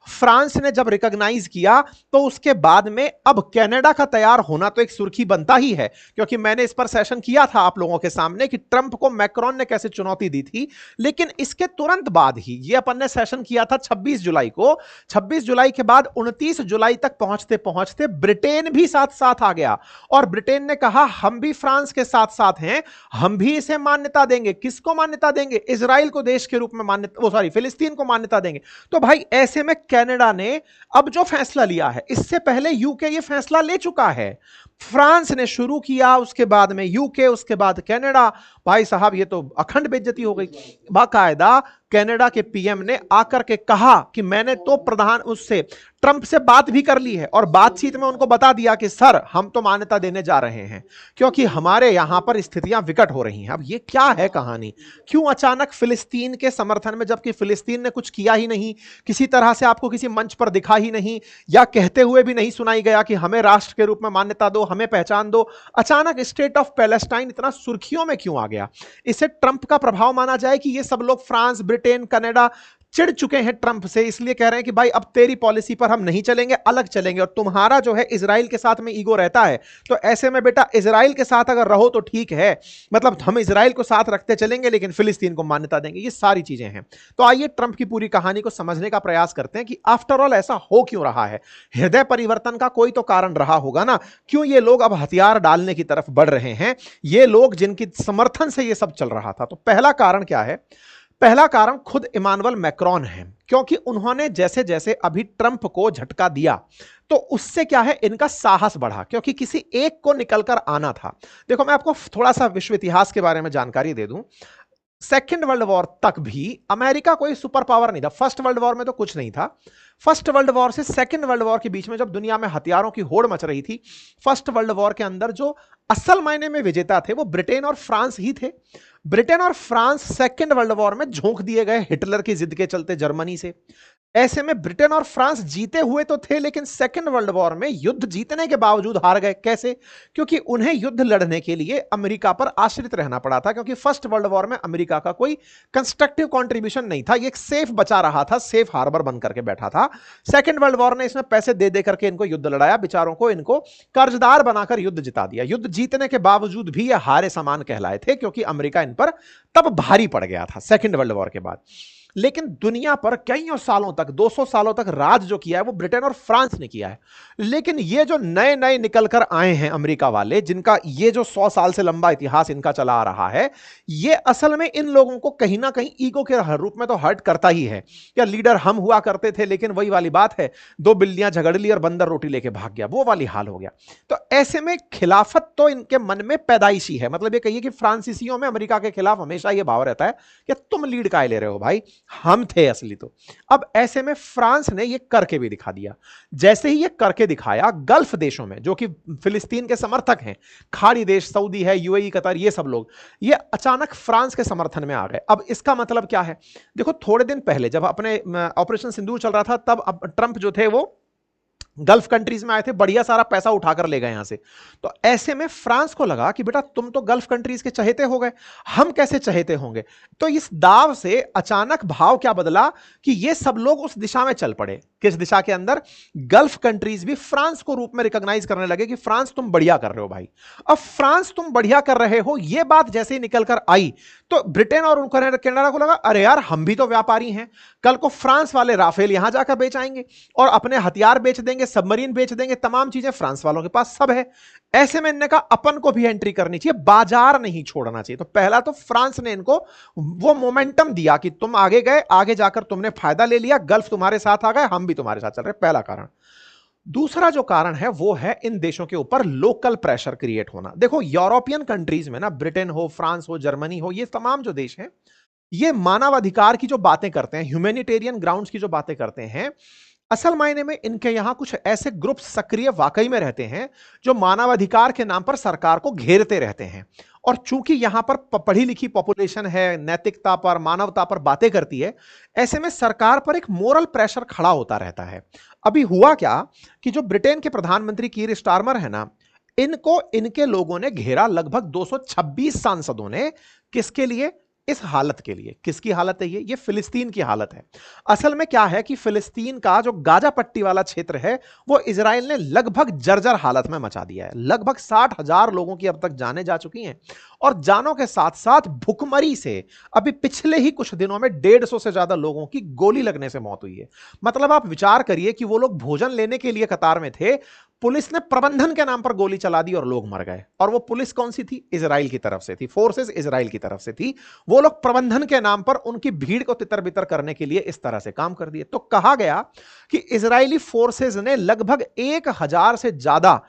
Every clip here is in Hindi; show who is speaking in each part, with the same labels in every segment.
Speaker 1: फ्रांस ने जब रिकॉग्नाइज किया तो उसके बाद में अब कनाडा का तैयार होना तो एक सुर्खी बनता ही है, क्योंकि मैंने इस पर सेशन किया था आप लोगों के सामने कि ट्रंप को मैक्रोन ने कैसे चुनौती दी थी। लेकिन इसके तुरंत बाद ही ये अपन ने सेशन किया था 26 जुलाई को, 26 जुलाई के बाद 29 जुलाई तक पहुंचते पहुंचते ब्रिटेन भी साथ साथ आ गया और ब्रिटेन ने कहा हम भी फ्रांस के साथ साथ हैं, हम भी इसे मान्यता देंगे। किसको मान्यता देंगे? इजराइल को देश के रूप में मान्यता, वो सॉरी फिलिस्तीन को मान्यता देंगे। तो भाई ऐसे में कनाडा ने अब जो फैसला लिया है, इससे पहले यूके ये फैसला ले चुका है। फ्रांस ने शुरू किया, उसके बाद में यूके, उसके बाद कनाडा। भाई साहब ये तो अखंड बेइज्जती हो गई। बाकायदा कनाडा के पीएम ने आकर के कहा कि मैंने तो प्रधान उससे ट्रंप से बात भी कर ली है और बातचीत में उनको बता दिया कि सर हम तो मान्यता देने जा रहे हैं क्योंकि हमारे यहां पर स्थितियां विकट हो रही हैं। अब ये क्या है कहानी? क्यों अचानक फिलिस्तीन के समर्थन में, जबकि फिलिस्तीन ने कुछ किया ही नहीं, किसी तरह से आपको किसी मंच पर दिखा ही नहीं, या कहते हुए भी नहीं सुनाई गया कि हमें राष्ट्र के रूप में मान्यता दो, हमें पहचान दो। अचानक स्टेट ऑफ पैलेस्टाइन इतना सुर्खियों में क्यों आ गया? इसे ट्रंप का प्रभाव माना जाए कि ये सब लोग फ्रांस, ब्रिटेन, कनाडा चिढ़ चुके हैं ट्रंप से, इसलिए कह रहे हैं कि भाई अब तेरी पॉलिसी पर हम नहीं चलेंगे, अलग चलेंगे। और तुम्हारा जो है इजराइल के साथ में ईगो रहता है, तो ऐसे में बेटा इजराइल के साथ अगर रहो तो ठीक है, मतलब हम इजराइल को साथ रखते चलेंगे लेकिन फिलिस्तीन को मान्यता देंगे। ये सारी चीजें हैं। तो आइए ट्रंप की पूरी कहानी को समझने का प्रयास करते हैं कि आफ्टर ऑल ऐसा हो क्यों रहा है। हृदय परिवर्तन का कोई तो कारण रहा होगा ना, क्यों ये लोग अब हथियार डालने की तरफ बढ़ रहे हैं, ये लोग जिनकी समर्थन से ये सब चल रहा था। तो पहला कारण क्या है? पहला कारण खुद इमानुएल मैक्रोन है, क्योंकि उन्होंने जैसे जैसे अभी ट्रंप को झटका दिया तो उससे क्या है, इनका साहस बढ़ा, क्योंकि किसी एक को निकलकर आना था। देखो मैं आपको थोड़ा सा विश्व इतिहास के बारे में जानकारी दे दूं। सेकेंड वर्ल्ड वॉर तक भी अमेरिका कोई सुपर पावर नहीं था। फर्स्ट वर्ल्ड वॉर में तो कुछ नहीं था। फर्स्ट वर्ल्ड वॉर से सेकेंड वर्ल्ड वॉर के बीच में जब दुनिया में हथियारों की होड़ मच रही थी, फर्स्ट वर्ल्ड वॉर के अंदर जो असल मायने में विजेता थे वो ब्रिटेन और फ्रांस ही थे। ब्रिटेन और फ्रांस सेकेंड वर्ल्ड वॉर में झोंक दिए गए हिटलर की जिद के चलते जर्मनी से। ऐसे में ब्रिटेन और फ्रांस जीते हुए तो थे, लेकिन सेकेंड वर्ल्ड वॉर में युद्ध जीतने के बावजूद हार गए। कैसे? क्योंकि उन्हें युद्ध लड़ने के लिए अमेरिका पर आश्रित रहना पड़ा था, क्योंकि फर्स्ट वर्ल्ड वॉर में अमेरिका का कोई कंस्ट्रक्टिव कंट्रीब्यूशन नहीं था। ये एक सेफ बचा रहा था, सेफ हार्बर बन करके बैठा था। सेकेंड वर्ल्ड वॉर ने इसमें पैसे दे दे करके इनको युद्ध लड़ाया, बेचारों को इनको कर्जदार बनाकर युद्ध जिता दिया। युद्ध जीतने के बावजूद भी ये हारे समान कहलाए थे, क्योंकि अमेरिका इन पर तब भारी पड़ गया था सेकेंड वर्ल्ड वॉर के बाद। लेकिन दुनिया पर कईयों सालों तक, 200 सालों तक राज जो किया है वो ब्रिटेन और फ्रांस ने किया है। लेकिन ये जो नए नए निकल कर आए हैं अमेरिका वाले, जिनका ये जो 100 साल से लंबा इतिहास इनका चला आ रहा है, ये असल में इन लोगों को कहीं ना कहीं ईगो के रूप में तो हर्ट करता ही है। या लीडर हम हुआ करते थे, लेकिन वही वाली बात है, दो बिल्लियां झगड़ ली और बंदर रोटी लेके भाग गया, वो वाली हाल हो गया। तो ऐसे में खिलाफत तो इनके मन में पैदाइशी है। मतलब ये कहिए कि फ्रांसीसियों में अमेरिका के खिलाफ हमेशा ये भाव रहता है कि तुम लीड काहे ले रहे हो भाई, हम थे असली तो। अब ऐसे में फ्रांस ने ये करके भी दिखा दिया। जैसे ही ये करके दिखाया, गल्फ देशों में जो कि फिलिस्तीन के समर्थक हैं, खाड़ी देश सऊदी है, यूएई, कतर, ये सब लोग ये अचानक फ्रांस के समर्थन में आ गए। अब इसका मतलब क्या है? देखो थोड़े दिन पहले जब अपने ऑपरेशन सिंदूर चल रहा था, तब अब ट्रंप जो थे वो गल्फ कंट्रीज में आए थे, बढ़िया सारा पैसा उठाकर ले गए यहां से। तो ऐसे में फ्रांस को लगा कि बेटा तुम तो गल्फ कंट्रीज के चहेते हो गए, हम कैसे चहेते होंगे? तो इस दाव से अचानक भाव क्या बदला कि ये सब लोग उस दिशा में चल पड़े। किस दिशा के अंदर? गल्फ कंट्रीज भी फ्रांस को रूप में रिकॉग्नाइज करने लगे कि फ्रांस तुम बढ़िया कर रहे हो भाई। अब फ्रांस तुम बढ़िया कर रहे हो, ये बात जैसे ही निकल कर आई तो ब्रिटेन और कनाडा को लगा अरे यार हम भी तो व्यापारी हैं, कल को फ्रांस वाले राफेल यहां जाकर बेच आएंगे और अपने हथियार बेच देंगे, सबमरीन बेच देंगे, तमाम चीजें फ्रांस वालों के पास सब है। ऐसे में इन्होंने कहा अपन को भी एंट्री करनी चाहिए, बाजार नहीं छोड़ना चाहिए। तो पहला तो फ्रांस ने इनको वो मोमेंटम दिया कि तुम आगे गए, आगे जाकर तुमने फायदा ले लिया, गल्फ तुम्हारे साथ आ गए, हम भी तुम्हारे साथ चल रहे। पहला कारण। दूसरा जो कारण है वो है इन देशों के ऊपर लोकल प्रेशर क्रिएट होना। देखो यूरोपियन कंट्रीज में ना, ब्रिटेन हो, फ्रांस हो, जर्मनी हो, ये तमाम जो देश हैं, ये मानवाधिकार की जो बातें करते हैं, ह्यूमैनिटेरियन ग्राउंड्स की जो बातें करते हैं, असल मायने में इनके यहां कुछ ऐसे ग्रुप सक्रिय वाकई में रहते हैं जो मानवाधिकार के नाम पर सरकार को घेरते रहते हैं। और चूंकि यहां पर पढ़ी लिखी पॉपुलेशन है, नैतिकता पर, मानवता पर बातें करती है, ऐसे में सरकार पर एक मोरल प्रेशर खड़ा होता रहता है। अभी हुआ क्या कि जो ब्रिटेन के प्रधानमंत्री कीर स्टारमर है ना, इनको इनके लोगों ने घेरा, लगभग 226 सांसदों ने। किसके लिए? इस हालत के लिए। किसकी हालत है ये फिलिस्तीन की हालत है। असल में क्या है कि फिलिस्तीन का जो गाजा पट्टी वाला क्षेत्र है वो इजराइल ने लगभग जर्जर हालत में मचा दिया है। लगभग 60,000 लोगों की अब तक जानें जा चुकी हैं और जानों के साथ साथ भुखमरी से अभी पिछले ही कुछ दिनों में 150 से ज्यादा लोगों की गोली लगने से मौत हुई है। मतलब आप विचार करिए कि वो लोग भोजन लेने के लिए कतार में थे, पुलिस ने प्रबंधन के नाम पर गोली चला दी और लोग मर गए। और वो पुलिस कौन सी थी? इजराइल की तरफ से थी, फोर्सेस इजराइल की तरफ से थी। वो लोग प्रबंधन के नाम पर उनकी भीड़ को तितर बितर करने के लिए इस तरह से काम कर दिए। तो कहा गया कि इजरायली फोर्सेस ने लगभग 1,000 से ज्यादा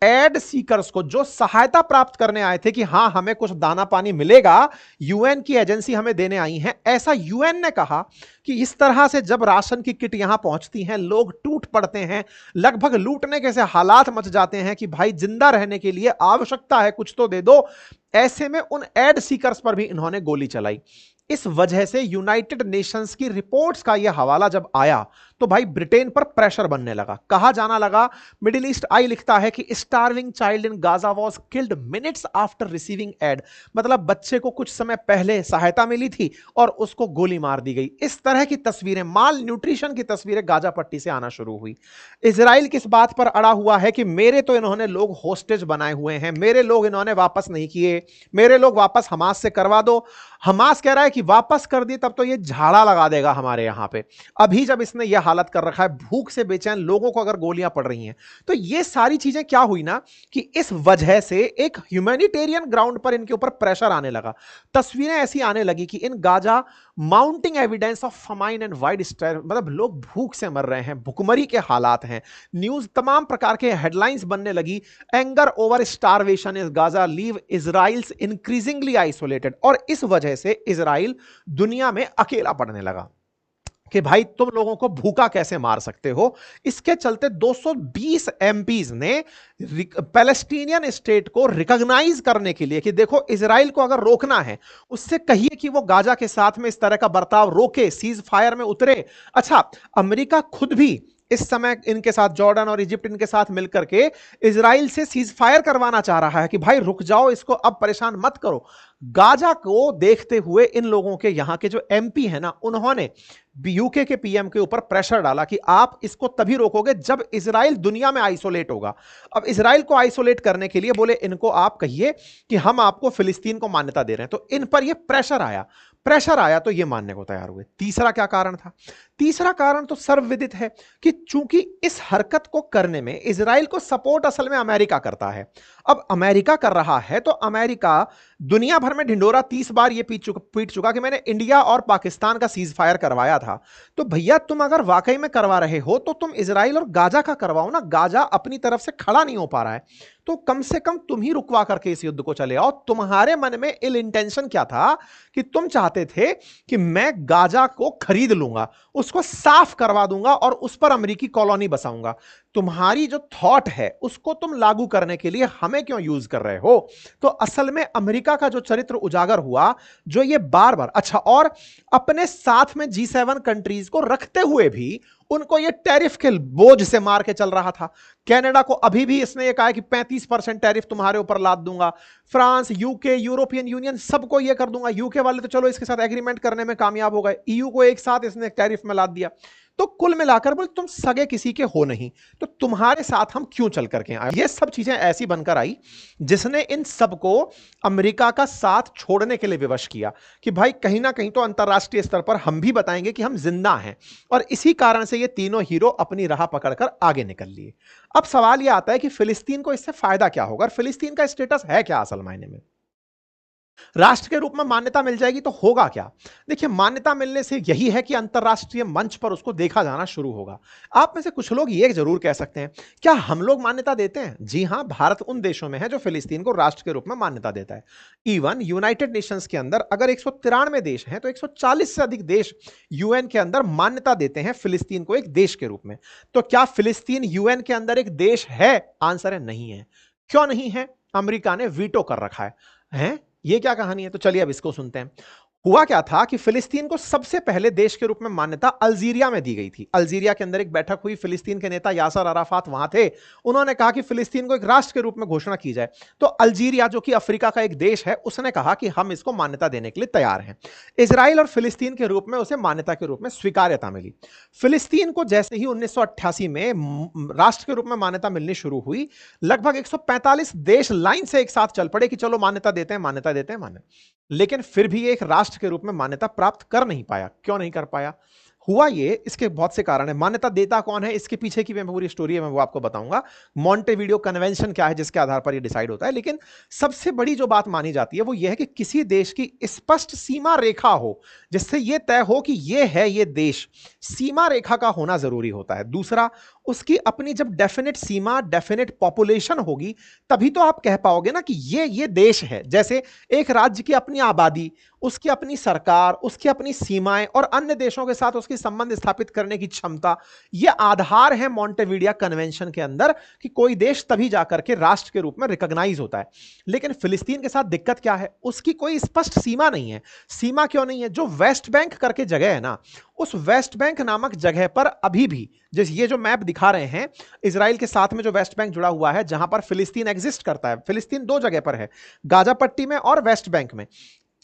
Speaker 1: एड सीकर्स को, जो सहायता प्राप्त करने आए थे कि हां हमें कुछ दाना पानी मिलेगा, यूएन की एजेंसी हमें देने आई है, ऐसा यूएन ने कहा कि इस तरह से जब राशन की किट यहां पहुंचती हैं लोग टूट पड़ते हैं, लगभग लूटने के से हालात मच जाते हैं कि भाई जिंदा रहने के लिए आवश्यकता है कुछ तो दे दो। ऐसे में उन एड सीकर्स पर भी इन्होंने गोली चलाई। इस वजह से यूनाइटेड नेशंस की रिपोर्ट्स का यह हवाला जब आया तो भाई ब्रिटेन पर प्रेशर बनने लगा। कहा जाना लगा, मिडिल ईस्ट आई लिखता है कि starving child in Gaza was killed minutes after receiving aid, मतलब बच्चे को कुछ समय पहले सहायता मिली थी और उसको गोली मार दी गई। इस तरह की तस्वीरें, माल न्यूट्रिशन की तस्वीरें गाजा पट्टी से आना शुरू हुई। इजराइल किस बात पर अड़ा हुआ है कि मेरे तो इन्होंने लोग होस्टेज बनाए हुए हैं, मेरे लोग इन्होंने वापस नहीं किए, मेरे लोग वापस हमास से करवा दो। हमास कह रहा है कि वापस कर दिए तब तो ये झाड़ा लगा देगा हमारे यहां पे। अभी जब इसने यह हालत कर रखा है, भूख से बेचैन लोगों को अगर गोलियां पड़ रही हैं, तो ये सारी चीजें क्या हुई ना कि इस वजह से एक ह्यूमैनिटेरियन ग्राउंड पर इनके ऊपर प्रेशर आने लगा। तस्वीरें ऐसी आने लगी कि in Gaza mounting evidence of famine and wide stress, मतलब लोग भूख से मर रहे हैं, भुखमरी के हालात हैं। न्यूज तमाम प्रकार के हेडलाइंस बनने लगी, anger over starvation is Gaza leave Israel's increasingly isolated. और इस वजह से इजराइल दुनिया में अकेला पड़ने लगा कि भाई तुम लोगों को भूखा कैसे मार सकते हो। इसके चलते 220 एमपीज ने पैलेस्टीनियन स्टेट को रिकॉग्नाइज करने के लिए कि देखो इजराइल को अगर रोकना है, उससे कहिए कि वो गाजा के साथ में इस तरह का बर्ताव रोके, सीज फायर में उतरे। अच्छा, अमेरिका खुद भी इस समय इनके साथ, जॉर्डन और इजिप्ट इनके साथ मिलकर के इजराइल से सीज फायर करवाना चाह रहा है कि भाई रुक जाओ, इसको अब परेशान मत करो। गाजा को देखते हुए इन लोगों के यहां के जो एमपी है ना, उन्होंने यूके के पीएम के ऊपर प्रेशर डाला कि आप इसको तभी रोकोगे जब इजराइल दुनिया में आइसोलेट होगा। अब इजराइल को आइसोलेट करने के लिए बोले इनको आप कहिए कि हम आपको फिलिस्तीन को मान्यता दे रहे हैं। तो इन पर यह प्रेशर आया तो ये मानने को तैयार हुए। तीसरा क्या कारण था? तीसरा कारण तो सर्वविदित है कि चूंकि इस हरकत को करने में इजराइल को सपोर्ट असल में अमेरिका करता है। अब अमेरिका कर रहा है तो अमेरिका दुनिया भर में ढिंडोरा 30 बार ये पीट चुका कि मैंने इंडिया और पाकिस्तान का सीज फायर करवाया था। तो भैया तुम अगर वाकई में करवा रहे हो तो तुम इजराइल और गाजा का करवाओ ना। गाजा अपनी तरफ से खड़ा नहीं हो पा रहा है तो कम से कम तुम ही रुकवा करके इस युद्ध को चले आओ। तुम्हारे मन में इल इंटेंशन क्या था कि तुम चाहते थे कि मैं गाजा को खरीद लूंगा, उसको साफ करवा दूंगा और उस पर अमेरिकी कॉलोनी बसाऊंगा। तुम्हारी जो थॉट है उसको तुम लागू करने के लिए हमें क्यों यूज कर रहे हो? तो असल में अमेरिका का जो चरित्र उजागर हुआ, जो ये बार बार, अच्छा, और अपने साथ में G7 कंट्रीज को रखते हुए भी उनको ये टैरिफ के बोझ से मार के चल रहा था। कनाडा को अभी भी इसने ये कहा है कि 35% टैरिफ तुम्हारे ऊपर लाद दूंगा। फ्रांस, यूके, यूरोपियन यूनियन, सबको ये कर दूंगा। यूके वाले तो चलो इसके साथ एग्रीमेंट करने में कामयाब हो गए, ईयू को एक साथ इसने टैरिफ में लाद दिया। तो कुल मिलाकर बोल तुम सगे किसी के हो नहीं, तो तुम्हारे साथ हम क्यों चल करके आए? ये सब चीजें ऐसी बनकर आई जिसने इन सबको अमेरिका का साथ छोड़ने के लिए विवश किया कि भाई कहीं ना कहीं तो अंतरराष्ट्रीय स्तर पर हम भी बताएंगे कि हम जिंदा हैं। और इसी कारण से ये तीनों हीरो अपनी राह पकड़कर आगे निकल लिए। अब सवाल यह आता है कि फिलिस्तीन को इससे फायदा क्या होगा और फिलिस्तीन का स्टेटस है क्या असल मायने में? राष्ट्र के रूप में मान्यता मिल जाएगी तो होगा क्या? देखिए, मान्यता मिलने से यही है कि अंतरराष्ट्रीय मंच पर उसको देखा जाना शुरू होगा। आप में से कुछ लोग ये जरूर कह सकते हैं, क्या हम लोग मान्यता देते हैं? जी हां, भारत उन देशों में है जो फिलिस्तीन को राष्ट्र के रूप में मान्यता देता है। इवन यूनाइटेड नेशंस के अंदर अगर 193 देश हैं तो 140 से अधिक देश यूएन के अंदर मान्यता देते हैं फिलिस्तीन को एक देश के रूप में। तो क्या फिलिस्तीन यूएन के अंदर एक देश है? आंसर है नहीं है। क्यों नहीं है? अमेरिका ने वीटो कर रखा है। ये क्या कहानी है? तो चलिए अब इसको सुनते हैं। हुआ क्या था कि फिलिस्तीन को सबसे पहले देश के रूप में मान्यता अल्जीरिया में दी गई थी। अल्जीरिया के अंदर एक बैठक हुई, फिलिस्तीन के नेता यासर अराफात वहां थे। उन्होंने कहा कि फिलिस्तीन को एक राष्ट्र के रूप में घोषणा की जाए। तो अल्जीरिया, जो कि अफ्रीका का एक देश है, उसने कहा कि हम इसको मान्यता देने के लिए तैयार हैं। इजराइल और फिलिस्तीन के रूप में उसे मान्यता के रूप में स्वीकार्यता मिली। फिलिस्तीन को जैसे ही 1988 में राष्ट्र के रूप में मान्यता मिलनी शुरू हुई, लगभग 145 देश लाइन से एक साथ चल पड़े कि चलो मान्यता देते हैं, मान्यता देते हैं, मान्यता। लेकिन फिर भी एक राष्ट्र के रूप में मान्यता प्राप्त कर नहीं पाया। क्यों नहीं कर पाया? हुआ ये, इसके बहुत से कारण है। मान्यता देता कौन है, इसके पीछे की मैं पूरी स्टोरी है, मैं वो आपको बताऊंगा। मॉन्टेविडियो कन्वेंशन क्या है जिसके आधार पर ये डिसाइड होता है। लेकिन सबसे बड़ी जो बात मानी जाती है वो ये है कि किसी देश की स्पष्ट सीमा रेखा हो, जिससे ये तय हो कि ये है ये देश। सीमा रेखा का होना जरूरी होता है। दूसरा, उसकी अपनी जब डेफिनेट सीमा, डेफिनेट पॉपुलेशन होगी, तभी तो आप कह पाओगे ना कि ये देश है। जैसे एक राज्य की अपनी आबादी, उसकी अपनी सरकार, उसकी अपनी सीमाएं और अन्य देशों के साथ उसकी संबंध स्थापित करने की क्षमता, यह आधार है मॉन्टेविडियो कन्वेंशन के अंदर कि कोई देश तभी जाकर के राष्ट्र के रूप में रिकॉग्नाइज होता है। लेकिन फिलिस्तीन के साथ दिक्कत क्या है, उसकी कोई स्पष्ट सीमा नहीं है। सीमा क्यों नहीं है? जो वेस्ट बैंक करके जगह है ना, उस वेस्ट बैंक नामक जगह पर अभी भी, जैसे ये जो मैप दिखा रहे हैं, इजराइल के साथ में जो वेस्ट बैंक जुड़ा हुआ है, जहां पर फिलिस्तीन एग्जिस्ट करता है। फिलिस्तीन दो जगह पर है, गाजा पट्टी में और वेस्ट बैंक में।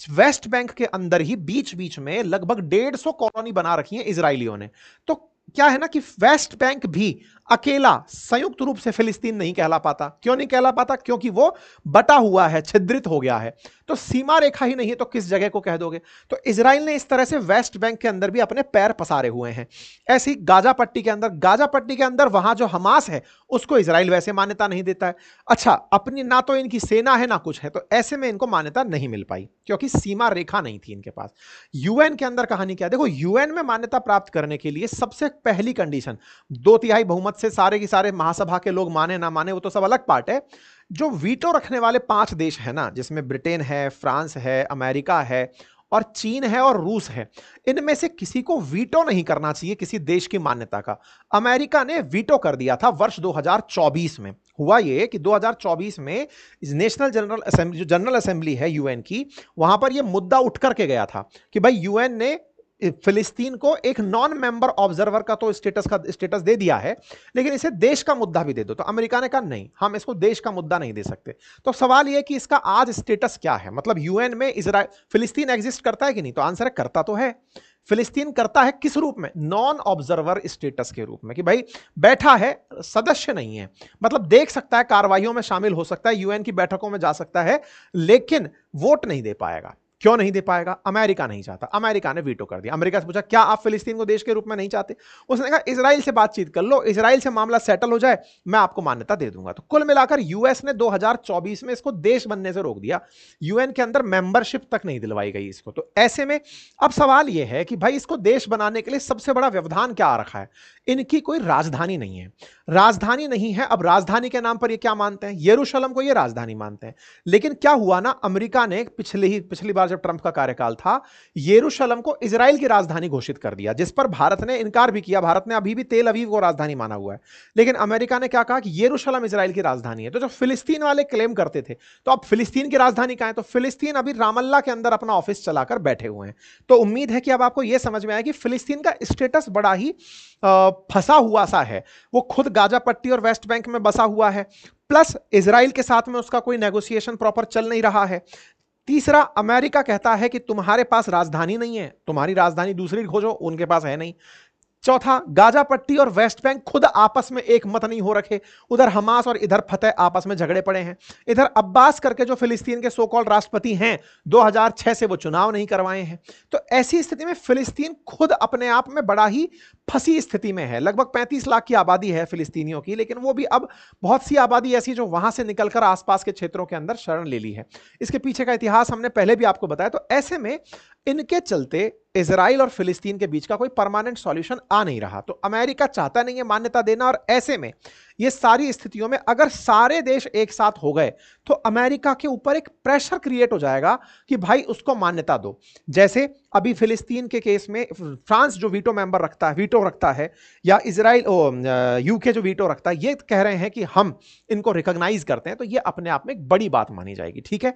Speaker 1: वेस्ट बैंक के अंदर ही बीच बीच में लगभग 150 कॉलोनी बना रखी है इजरायलियों ने। तो क्या है ना कि वेस्ट बैंक भी अकेला संयुक्त रूप से फिलिस्तीन नहीं कहला पाता। क्यों नहीं कहला पाता? क्योंकि वो बटा हुआ है, छिद्रित हो गया है। तो सीमा रेखा ही नहीं है तो किस जगह को कह दोगे? तो इजराइल ने इस तरह से वेस्ट बैंक के अंदर भी अपने पैर पसारे हुए हैं। ऐसी गाजा पट्टी के अंदर, गाजा पट्टी के अंदर वहां जो हमास है उसको इजराइल वैसे मान्यता नहीं देता है। अच्छा, अपनी ना तो इनकी सेना है ना कुछ है, तो ऐसे में इनको मान्यता नहीं मिल पाई क्योंकि सीमा रेखा नहीं थी इनके पास। यूएन के अंदर कहानी क्या? देखो, यूएन में मान्यता प्राप्त करने के लिए सबसे पहली कंडीशन, 2/3 बहुमत से सारे की सारे महासभा के लोग माने ना माने वो तो सब अलग पार्ट है। जो वीटो रखने वाले 5 देश है ना, जिसमें ब्रिटेन है, फ्रांस है, अमेरिका है और चीन है और रूस है, इनमें से किसी को वीटो नहीं करना चाहिए किसी देश की मान्यता का। अमेरिका ने वीटो कर दिया था वर्ष 2024 में। हुआ ये कि 2024 में नेशनल जनरल असेंबली, जो जनरल असेंबली है यूएन की, वहां पर यह मुद्दा उठ करके गया था कि भाई यूएन ने फिलिस्तीन को एक नॉन मेंबर ऑब्जर्वर का तो स्टेटस दे दिया है, लेकिन इसे देश का मुद्दा भी दे दो। तो अमेरिका ने कहा नहीं, हम इसको देश का मुद्दा नहीं दे सकते। तो सवाल यह कि इसका आज स्टेटस क्या है, मतलब यूएन में इजराइल, फिलिस्तीन एग्जिस्ट करता है कि नहीं? तो आंसर है करता तो है। फिलिस्तीन करता है किस रूप में? नॉन ऑब्जर्वर स्टेटस के रूप में, कि भाई बैठा है, सदस्य नहीं है, मतलब देख सकता है, कार्रवाइयों में शामिल हो सकता है, यूएन की बैठकों में जा सकता है, लेकिन वोट नहीं दे पाएगा। क्यों नहीं दे पाएगा? अमेरिका नहीं चाहता। अमेरिका ने वीटो कर दिया। अमेरिका से पूछा क्या आप फिलिस्तीन को देश के रूप में नहीं चाहते? उसने कहा इजराइल से बातचीत कर लो, इजराइल से मामला सेटल हो जाए, मैं आपको मान्यता दे दूंगा। तो कुल मिलाकर यूएस ने 2024 में इसको देश बनने से रोक दिया। यूएन के अंदर मेंबरशिप तक नहीं दिलवाई गई इसको। तो ऐसे में अब सवाल यह है कि भाई इसको देश बनाने के लिए सबसे बड़ा व्यवधान क्या आ रखा है? इनकी कोई राजधानी नहीं है। राजधानी नहीं है। अब राजधानी के नाम पर ये क्या मानते हैं? यरूशलेम को ये राजधानी मानते हैं। लेकिन क्या हुआ ना, अमेरिका ने पिछली बार जब ट्रंप का कार्यकाल था, यरूशलेम को इजराइल की राजधानी घोषित कर दिया, जिस पर भारत ने इनकार भी किया। भारत ने अभी भी तेल अवीव को राजधानी माना हुआ है, लेकिन अमेरिका ने क्या कहा कि यरूशलेम इजराइल की राजधानी है। तो जो फिलिस्तीन वाले क्लेम करते थे, तो अब फिलिस्तीन की राजधानी कहां है? तो फिलिस्तीन अभी रामल्ला के अंदर अपना ऑफिस चलाकर बैठे हुए हैं। तो उम्मीद है कि अब आपको यह समझ में आया कि फिलिस्तीन का स्टेटस बड़ा ही फंसा हुआ सा है। वो खुद गाजा पट्टी और वेस्ट बैंक में बसा हुआ है, प्लस इजराइल के साथ में उसका कोई नेगोशिएशन प्रॉपर चल नहीं रहा है। तीसरा, अमेरिका कहता है कि तुम्हारे पास राजधानी नहीं है, तुम्हारी राजधानी दूसरी खोजो, उनके पास है नहीं। चौथा, गाजा पट्टी और वेस्ट बैंक खुद आपस में एक मत नहीं हो रखे। उधर हमास और इधर फतह आपस में झगड़े पड़े हैं। इधर अब्बास करके जो फिलिस्तीन के सो कॉल्ड राष्ट्रपति हैं, 2006 से वो चुनाव नहीं करवाए हैं। तो ऐसी स्थिति में फिलिस्तीन खुद अपने आप में बड़ा ही फंसी स्थिति में है। लगभग 35 लाख की आबादी है फिलिस्तीनियों की, लेकिन वो भी अब बहुत सी आबादी ऐसी जो वहां से निकलकर आसपास के क्षेत्रों के अंदर शरण ले ली है। इसके पीछे का इतिहास हमने पहले भी आपको बताया। तो ऐसे में इनके चलते इजराइल और फिलिस्तीन के बीच का कोई परमानेंट सॉल्यूशन आ नहीं रहा। तो अमेरिका चाहता नहीं है मान्यता देना, और ऐसे में ये सारी स्थितियों में अगर सारे देश एक साथ हो गए तो अमेरिका के ऊपर एक प्रेशर क्रिएट हो जाएगा कि भाई उसको मान्यता दो। जैसे अभी फिलिस्तीन के केस में फ्रांस जो वीटो रखता है, या इजराइल यूके जो वीटो रखता है, ये कह रहे हैं कि हम इनको रिकॉग्नाइज करते हैं। तो ये अपने आप में एक बड़ी बात मानी जाएगी। ठीक है।